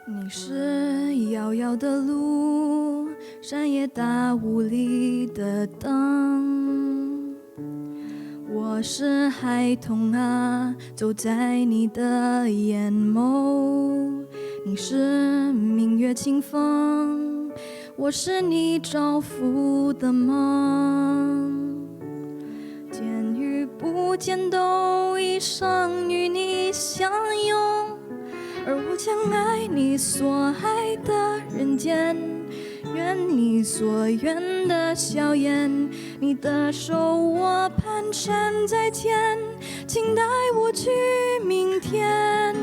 你是遥遥的路，山野大雾里的灯。我是孩童啊，走在你的眼眸。你是明月清风，我是你照拂的梦。见与不见都一生与你相拥。而我将爱你所爱的人间，愿你所愿的笑颜，你的手我蹒跚在肩，请带我去明天。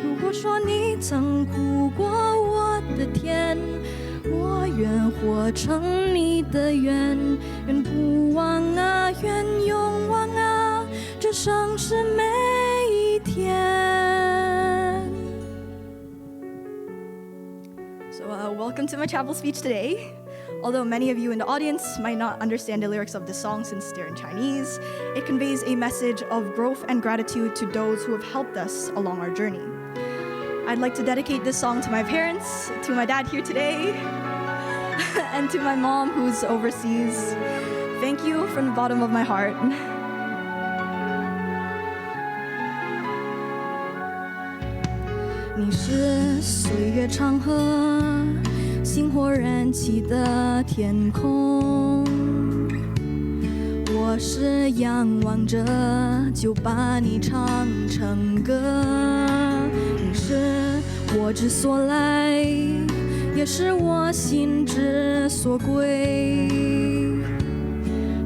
如果说你曾苦过我的甜，我愿活成你的愿，愿不忘啊，愿永忘啊，这生是每一天。Welcome to my chapel speech today. Although many of you in the audience might not understand the lyrics of this song since they're in Chinese, it conveys a message of growth and gratitude to those who have helped us along our journey. I'd like to dedicate this song to my parents, to my dad here today, and to my mom who's overseas. Thank you from the bottom of my heart. 你是岁月长河，星火燃起的天空。我是仰望着，就把你唱成歌。你是我之所来，也是我心之所归。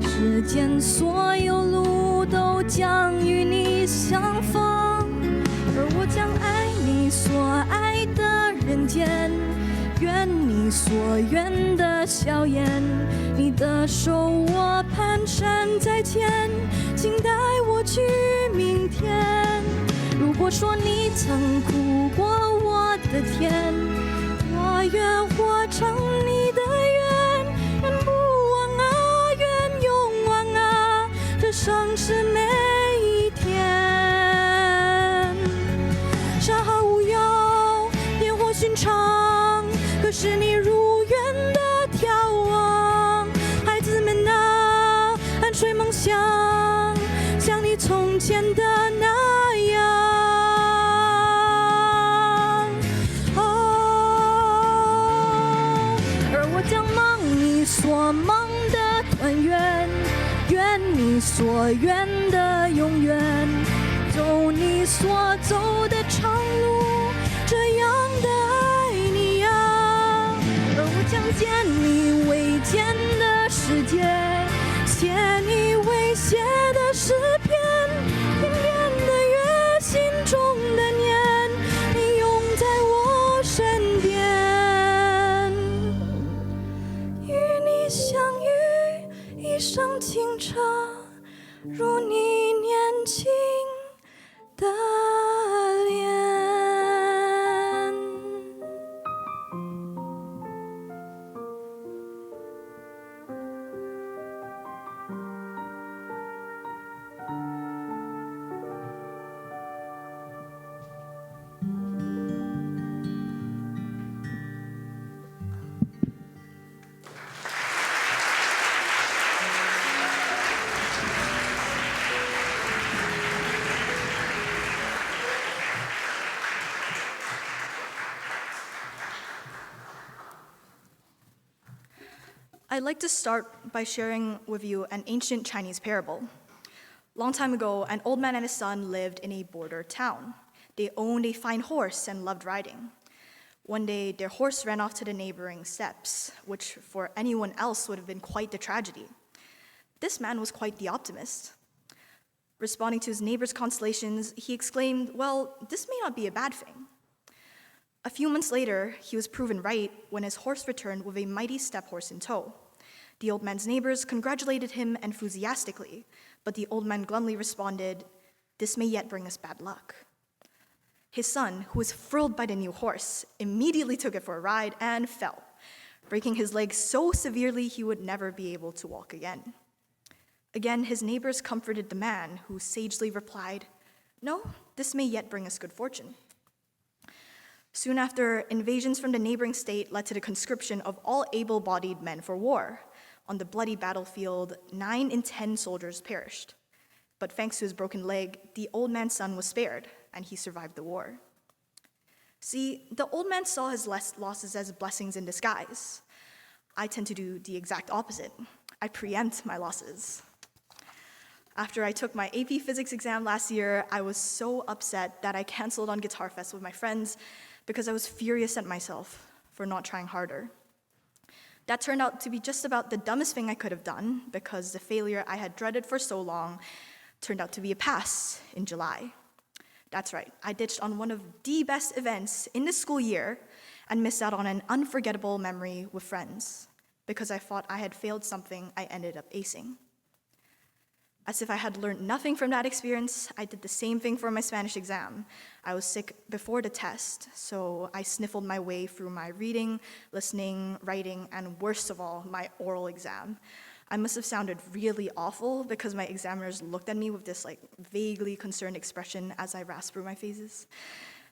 世间所有路都将与你相逢，而我将爱你所爱的人间，愿你所愿的笑颜，你的手我蹒跚在肩，请带我去明天。如果说你曾苦过我的甜，我愿活成你的愿，愿不忘啊，愿永忘啊，这生是每一天。山河无忧，烟火寻常，可是你如愿的眺望。孩子们啊，安睡梦乡，像你从前的那样。而我将梦你所梦的团圆，愿你所愿的永远，走你所走的长路，这样的爱你呀。而我将见你未见的世界，写你未写的诗篇，天边的月，心中的念，你永在我身边。与你相遇，一生清澈，如你年轻的脸。I'd like to start by sharing with you an ancient Chinese parable. Long time ago, an old man and his son lived in a border town. They owned a fine horse and loved riding. One day, their horse ran off to the neighboring steppes, which for anyone else would have been quite the tragedy. This man was quite the optimist. Responding to his neighbor's consolations, he exclaimed, "Well, this may not be a bad thing." A few months later, he was proven right when his horse returned with a mighty steppe horse in tow. The old man's neighbors congratulated him enthusiastically, but the old man glumly responded, "This may yet bring us bad luck." His son, who was thrilled by the new horse, immediately took it for a ride and fell, breaking his leg so severely he would never be able to walk again. Again, his neighbors comforted the man, who sagely replied, "No, this may yet bring us good fortune." Soon after, invasions from the neighboring state led to the conscription of all able-bodied men for war. On the bloody battlefield, 9 in 10 soldiers perished. But thanks to his broken leg, the old man's son was spared, and he survived the war. See, the old man saw his losses as blessings in disguise. I tend to do the exact opposite. I preempt my losses. After I took my AP Physics exam last year, I was so upset that I canceled on Guitar Fest with my friends because I was furious at myself for not trying harder. That turned out to be just about the dumbest thing I could have done, because the failure I had dreaded for so long turned out to be a pass in July. That's right, I ditched on one of the best events in the school year and missed out on an unforgettable memory with friends because I thought I had failed something I ended up acing. As if I had learned nothing from that experience, I did the same thing for my Spanish exam. I was sick before the test, so I sniffled my way through my reading, listening, writing, and worst of all, my oral exam. I must have sounded really awful because my examiners looked at me with this vaguely concerned expression as I rasped through my phases.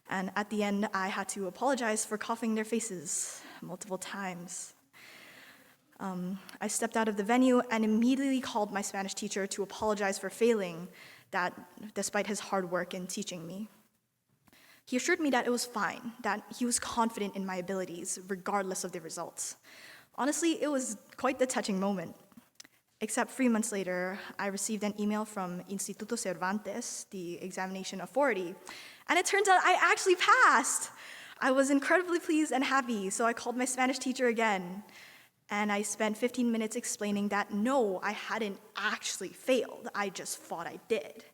And at the end, I had to apologize for coughing their faces multiple times. I stepped out of the venue and immediately called my Spanish teacher to apologize for failing that despite his hard work in teaching me. He assured me that it was fine, that he was confident in my abilities regardless of the results. Honestly, it was quite the touching moment. Except 3 months later, I received an email from Instituto Cervantes, the examination authority, and it turns out I actually passed. I was incredibly pleased and happy, so I called my Spanish teacher again. And I spent 15 minutes explaining that no, I hadn't actually failed, I just thought I did.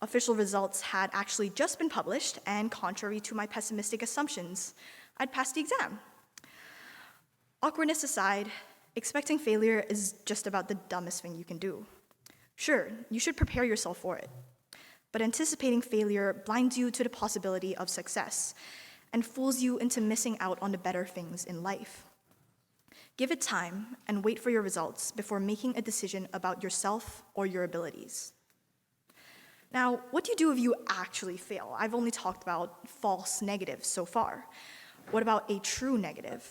Official results had actually just been published, and contrary to my pessimistic assumptions, I'd passed the exam. Awkwardness aside, expecting failure is just about the dumbest thing you can do. Sure, you should prepare yourself for it, but anticipating failure blinds you to the possibility of success and fools you into missing out on the better things in life. Give it time and wait for your results before making a decision about yourself or your abilities. Now, what do you do if you actually fail? I've only talked about false negatives so far. What about a true negative?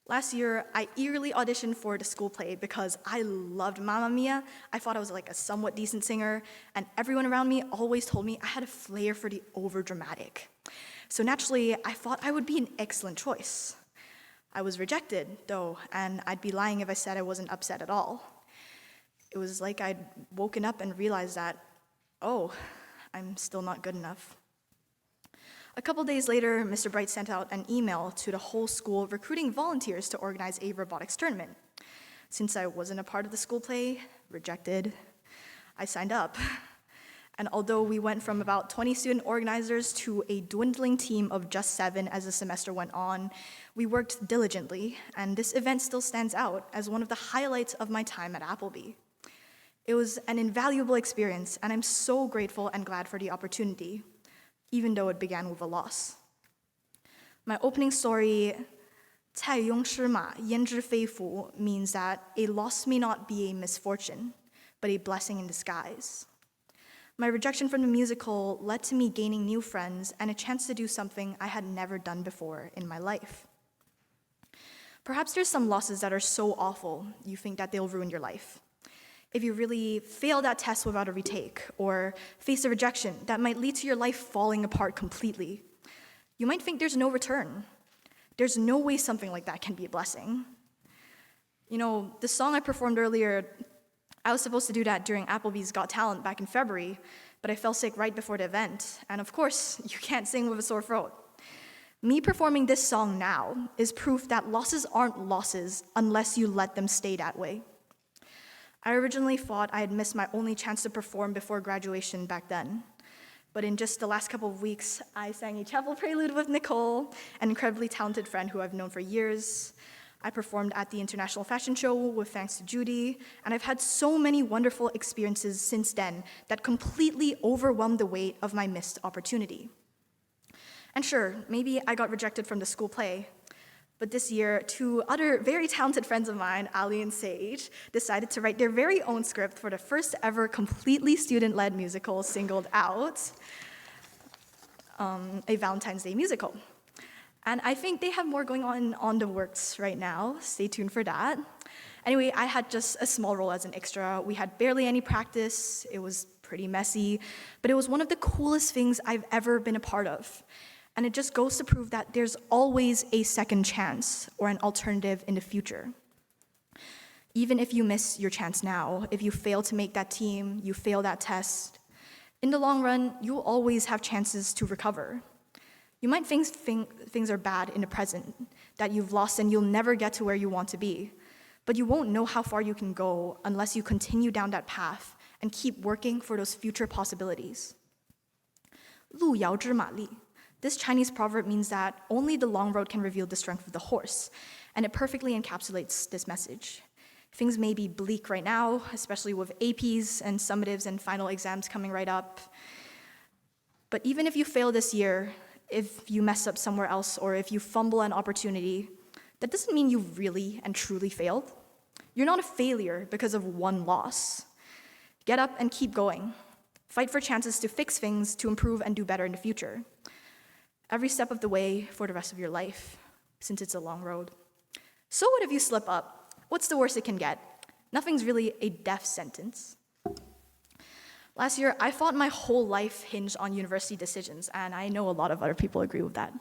Last year, I eagerly auditioned for the school play because I loved Mamma Mia. I thought I was a somewhat decent singer, and everyone around me always told me I had a flair for the overdramatic. So naturally, I thought I would be an excellent choice. I was rejected, though, and I'd be lying if I said I wasn't upset at all. It was like I'd woken up and realized that, oh, I'm still not good enough. A couple days later, Mr. Bright sent out an email to the whole school recruiting volunteers to organize a robotics tournament. Since I wasn't a part of the school play, rejected, I signed up. And although we went from about 20 student organizers to a dwindling team of just 7 as the semester went on, we worked diligently, and this event still stands out as one of the highlights of my time at Appleby. It was an invaluable experience, and I'm so grateful and glad for the opportunity, even though it began with a loss. My opening story, 蔡邕失马，焉知非福, means that a loss may not be a misfortune, but a blessing in disguise. My rejection from the musical led to me gaining new friends and a chance to do something I had never done before in my life. Perhaps there's some losses that are so awful you think that they'll ruin your life. If you really fail that test without a retake, or face a rejection that might lead to your life falling apart completely, you might think there's no return. There's no way something like that can be a blessing. You know, the song I performed earlier, I was supposed to do that during Applebee's Got Talent back in February, but I fell sick right before the event, and of course, you can't sing with a sore throat. Me performing this song now is proof that losses aren't losses unless you let them stay that way. I originally thought I had missed my only chance to perform before graduation back then, But in just the last couple of weeks, I sang a chapel prelude with Nicole, an incredibly talented friend who I've known for years. I performed at the International Fashion Show with thanks to Judy, and I've had so many wonderful experiences since then that completely overwhelmed the weight of my missed opportunity. And sure, maybe I got rejected from the school play, but this year, two other very talented friends of mine, Ali and Sage, decided to write their very own script for the first ever completely student-led musical, Singled Out, a Valentine's Day musical. And I think they have more going on the works right now. Stay tuned for that. Anyway, I had just a small role as an extra. We had barely any practice. It was pretty messy, but it was one of the coolest things I've ever been a part of. And it just goes to prove that there's always a second chance or an alternative in the future. Even if you miss your chance now, if you fail to make that team, you fail that test, in the long run, you'll always have chances to recover. You might think things are bad in the present, that you've lost and you'll never get to where you want to be, but you won't know how far you can go unless you continue down that path and keep working for those future possibilities. 路遥知马力. This Chinese proverb means that only the long road can reveal the strength of the horse, and it perfectly encapsulates this message. Things may be bleak right now, especially with APs and summatives and final exams coming right up. But even if you fail this year, if you mess up somewhere else, or if you fumble an opportunity, that doesn't mean you really and truly failed. You're not a failure because of one loss. Get up and keep going. Fight for chances to fix things, to improve and do better in the future. Every step of the way for the rest of your life, since it's a long road. So what if you slip up? What's the worst it can get? Nothing's really a death sentence. Last year, I thought my whole life hinged on university decisions, and I know a lot of other people agree with that.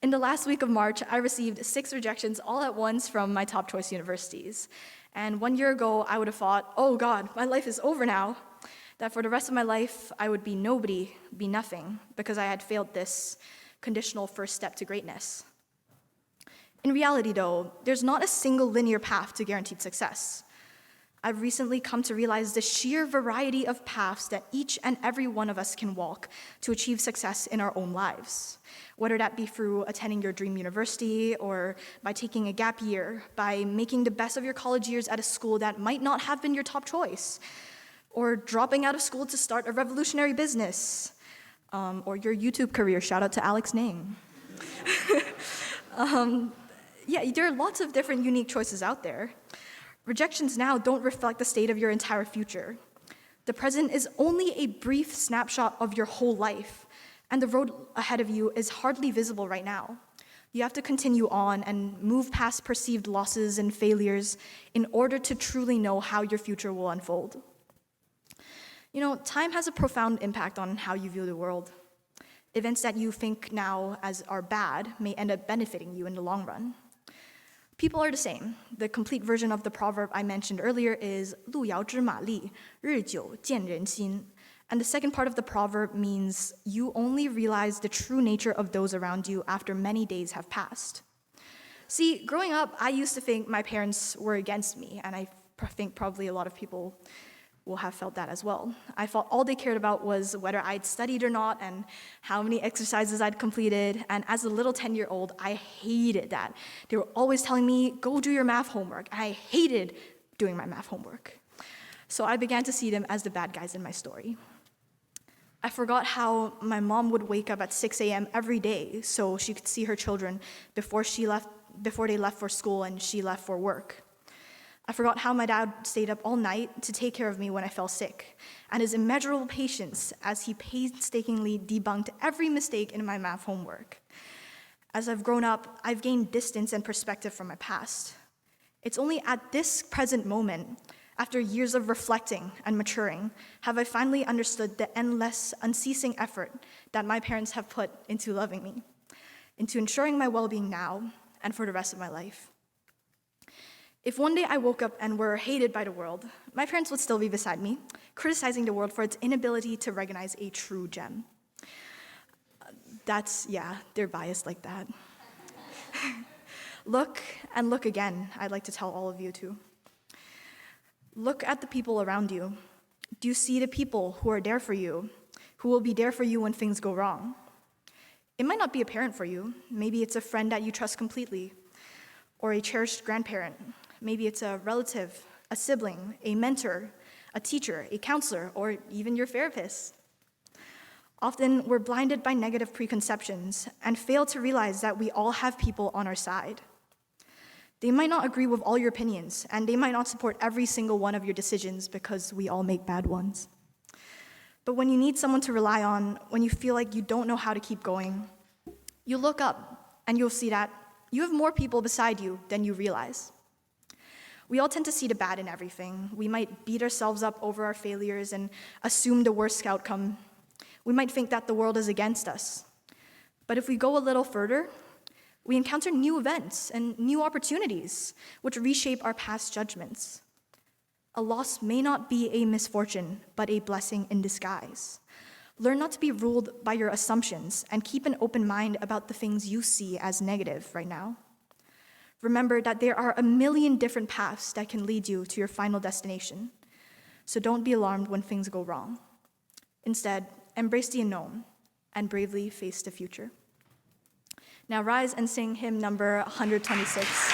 In the last week of March, I received 6 rejections all at once from my top choice universities. And 1 year ago, I would have thought, oh God, my life is over now. That for the rest of my life, I would be nobody, be nothing, because I had failed this conditional first step to greatness. In reality, though, there's not a single linear path to guaranteed success. I've recently come to realize the sheer variety of paths that each and every one of us can walk to achieve success in our own lives, whether that be through attending your dream university, or by taking a gap year, by making the best of your college years at a school that might not have been your top choice, or dropping out of school to start a revolutionary business, or your YouTube career. Shout out to Alex Ning. Yeah, there are lots of different unique choices out there. Rejections now don't reflect the state of your entire future. The present is only a brief snapshot of your whole life, and the road ahead of you is hardly visible right now. You have to continue on and move past perceived losses and failures in order to truly know how your future will unfold. You know, time has a profound impact on how you view the world. Events that you think now as are bad may end up benefiting you in the long run. People are the same. The complete version of the proverb I mentioned earlier is 路遥知马力，日久见人心. And the second part of the proverb means you only realize the true nature of those around you after many days have passed. See, growing up, I used to think my parents were against me, and I think probably a lot of people will have felt that as well. I thought all they cared about was whether I'd studied or not and how many exercises I'd completed. And as a little 10-year-old, I hated that. They were always telling me, go do your math homework. And I hated doing my math homework. So I began to see them as the bad guys in my story. I forgot how my mom would wake up at 6 a.m. every day so she could see her children before they left for school and she left for work. I forgot how my dad stayed up all night to take care of me when I fell sick, and his immeasurable patience as he painstakingly debunked every mistake in my math homework. As I've grown up, I've gained distance and perspective from my past. It's only at this present moment, after years of reflecting and maturing, have I finally understood the endless, unceasing effort that my parents have put into loving me, into ensuring my well-being now and for the rest of my life. If one day I woke up and were hated by the world, my parents would still be beside me, criticizing the world for its inability to recognize a true gem. They're biased like that. Look and look again, I'd like to tell all of you too. Look at the people around you. Do you see the people who are there for you, who will be there for you when things go wrong. It might not be a parent for you. Maybe it's a friend that you trust completely, or a cherished grandparent. Maybe it's a relative, a sibling, a mentor, a teacher, a counselor, or even your therapist. Often, we're blinded by negative preconceptions and fail to realize that we all have people on our side. They might not agree with all your opinions, and they might not support every single one of your decisions because we all make bad ones. But when you need someone to rely on, when you feel like you don't know how to keep going, you look up and you'll see that you have more people beside you than you realize. We all tend to see the bad in everything. We might beat ourselves up over our failures and assume the worst outcome. We might think that the world is against us. But if we go a little further, we encounter new events and new opportunities which reshape our past judgments. A loss may not be a misfortune, but a blessing in disguise. Learn not to be ruled by your assumptions and keep an open mind about the things you see as negative right now. Remember that there are a million different paths that can lead you to your final destination. So don't be alarmed when things go wrong. Instead, embrace the unknown and bravely face the future. Now rise and sing hymn number 126.